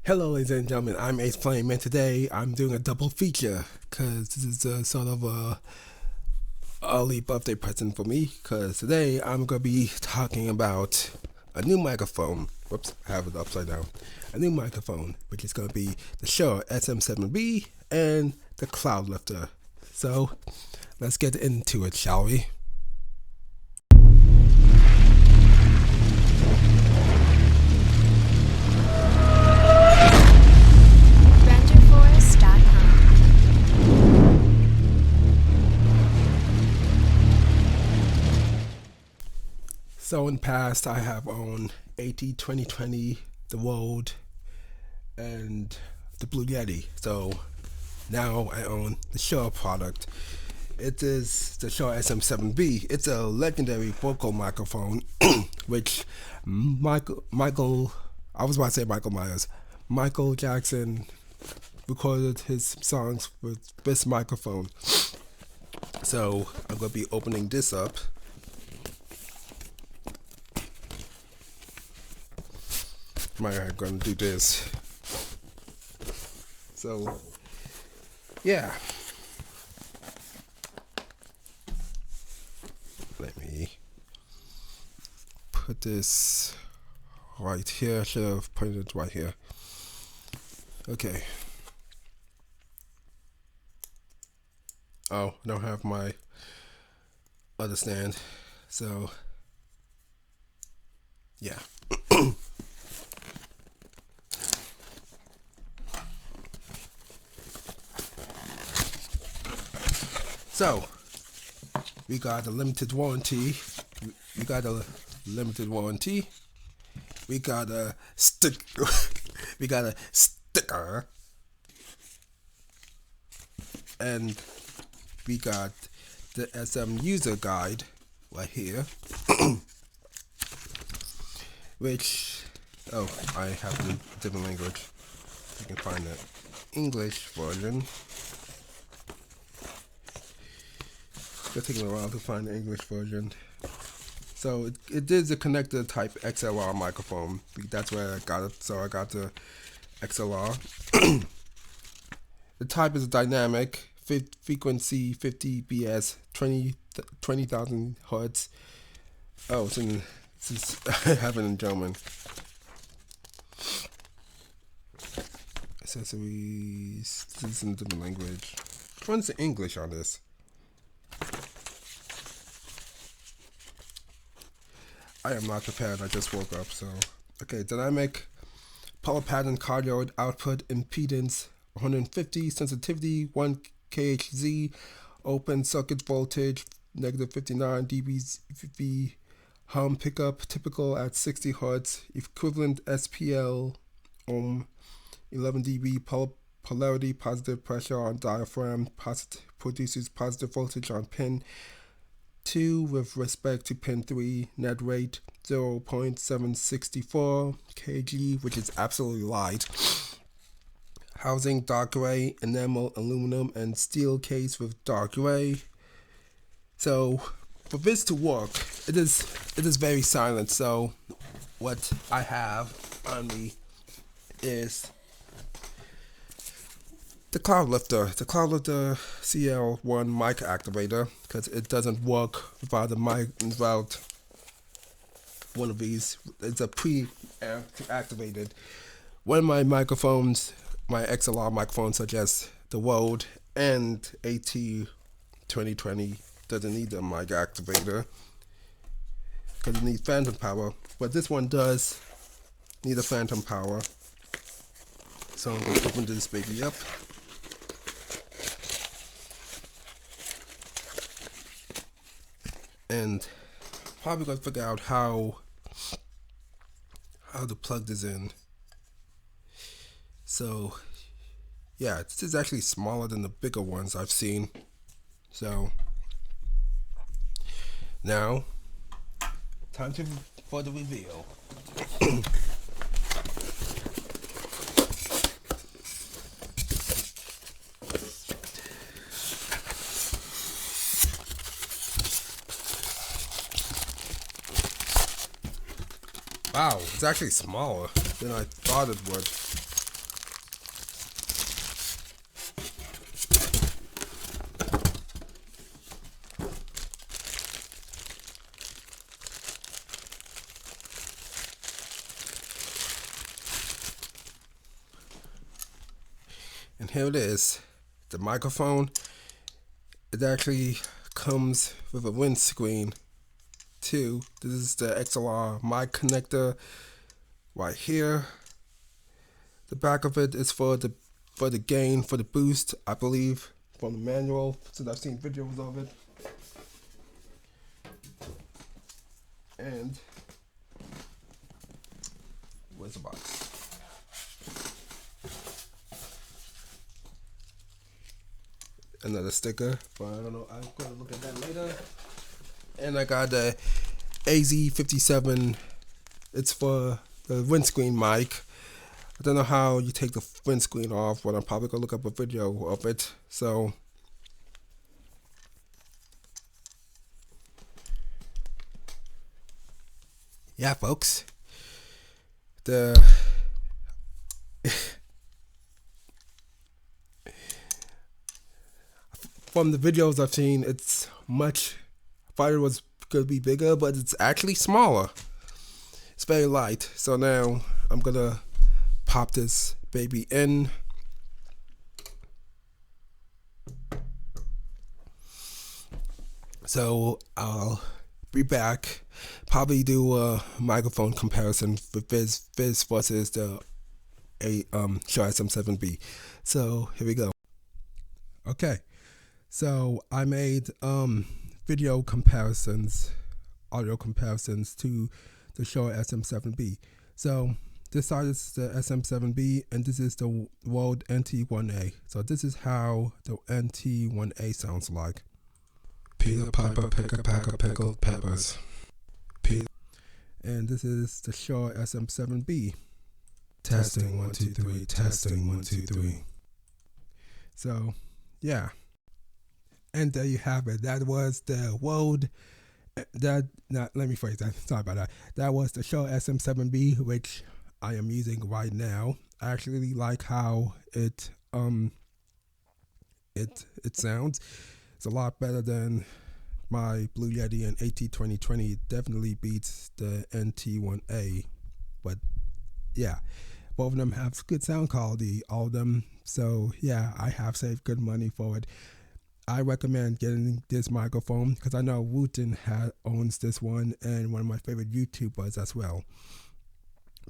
Hello, ladies and gentlemen. I'm Ace Flame, and today I'm doing a double feature because this is a sort of a early birthday present for me. Because today I'm going to be talking about a new microphone. Whoops, I have it upside down. A new microphone, which is going to be the Shure sm7b and the Cloudlifter. So let's get into it, shall we? So in the past, I have owned 2020, the Rode, and the Blue Yeti. So now I own the Shure product. It is the Shure sm7b. It's a legendary vocal microphone, which Michael, I was about to say Michael Myers, Michael Jackson recorded his songs with this microphone. So I'm going to be opening this up. I'm gonna do this. So, yeah. Let me put this right here. I should have put it right here. Okay. Oh, I don't have my other stand. So, yeah. So, we got a limited warranty. We got a limited warranty. We got a stick. We got a sticker, and we got the SM user guide right here. Which, oh, I have a different language. You can find the English version. It's taking a while to find the English version. So it is a connector type XLR microphone. That's where I got it. So I got the XLR. The type is dynamic, frequency 50 BS, 20,000 hertz. Oh, I have it in German. Accessories. This is in different language. Which one's the English on this? I am not prepared, I just woke up, so. Okay, dynamic, power pattern, cardioid, output, impedance, 150, sensitivity, 1 kHz, open circuit voltage, negative 59 dB, hum pickup, typical at 60 Hz, equivalent SPL, 11 dB, polarity, positive pressure on diaphragm, produces positive voltage on pin 2 with respect to pin 3, net rate 0.764 kg, which is absolutely light. Housing dark gray, enamel, aluminum, and steel case with dark gray. So for this to work, it is very silent. So what I have on me is the Cloudlifter CL1 mic activator, because it doesn't work without without one of these. It's a pre-activated. One of my microphones, my XLR microphones, such as the Rode and AT2020, doesn't need a mic activator because it needs phantom power. But this one does need a phantom power. So I'm going to open this baby up. And probably gonna figure out how to plug this in. So yeah, this is actually smaller than the bigger ones I've seen. So now time for the reveal. Wow, it's actually smaller than I thought it would. And here it is, the microphone. It actually comes with a windscreen too. This is the XLR mic connector right here. The back of it is for the gain, for the boost, I believe, from the manual, since I've seen videos of it. And where's the box? Another sticker, but I don't know. I'm gonna look at that later. And I got the AZ57. It's for the windscreen mic. I don't know how you take the windscreen off, but I'm probably gonna look up a video of it. So yeah, folks. From the videos I've seen, it's much. I thought it was gonna be bigger, but it's actually smaller. It's very light. So now I'm gonna pop this baby in. So I'll be back. Probably do a microphone comparison with this versus the Shure sm7b. So here we go. Okay. So I made video comparisons, audio comparisons to the Shure sm7b. So this side is the sm7b and this is the Rode NT1A. So this is how the NT1A sounds like. Peter Piper pick a pack of pickled peppers. And this is the Shure sm7b. Testing 1 2 3. Testing 1 2 3. So yeah. And there you have it. That was the Rode. Let me phrase that. Sorry about that. That was the Shure sm7b, which I am using right now. I actually like how it sounds. It's a lot better than my Blue Yeti and AT2020. It definitely beats the NT1A. But yeah, both of them have good sound quality, all of them. So yeah, I have saved good money for it. I recommend getting this microphone because I know Wooten owns this one, and one of my favorite YouTubers as well.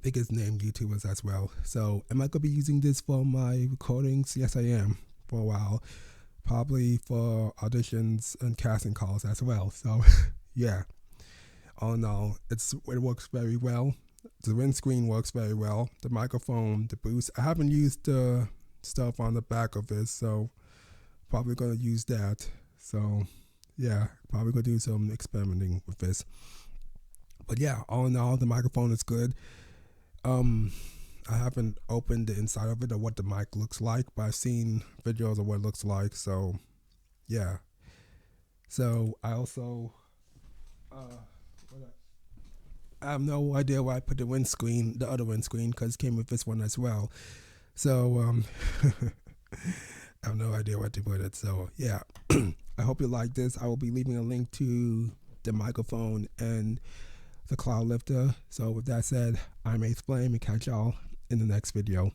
Biggest name YouTubers as well. So am I going to be using this for my recordings? Yes, I am, for a while. Probably for auditions and casting calls as well. So yeah, all in all, it works very well. The windscreen works very well. The microphone, the boost. I haven't used the stuff on the back of this, so probably gonna use that. So yeah, probably gonna do some experimenting with this. But yeah, all in all, the microphone is good. I haven't opened the inside of it or what the mic looks like, but I've seen videos of what it looks like. So yeah. So I also I have no idea why I put the other windscreen, because it came with this one as well. So I have no idea what to put it. So yeah, I hope you like this. I will be leaving a link to the microphone and the Cloudlifter. So with that said, I'm Ace Flame, and catch y'all in the next video.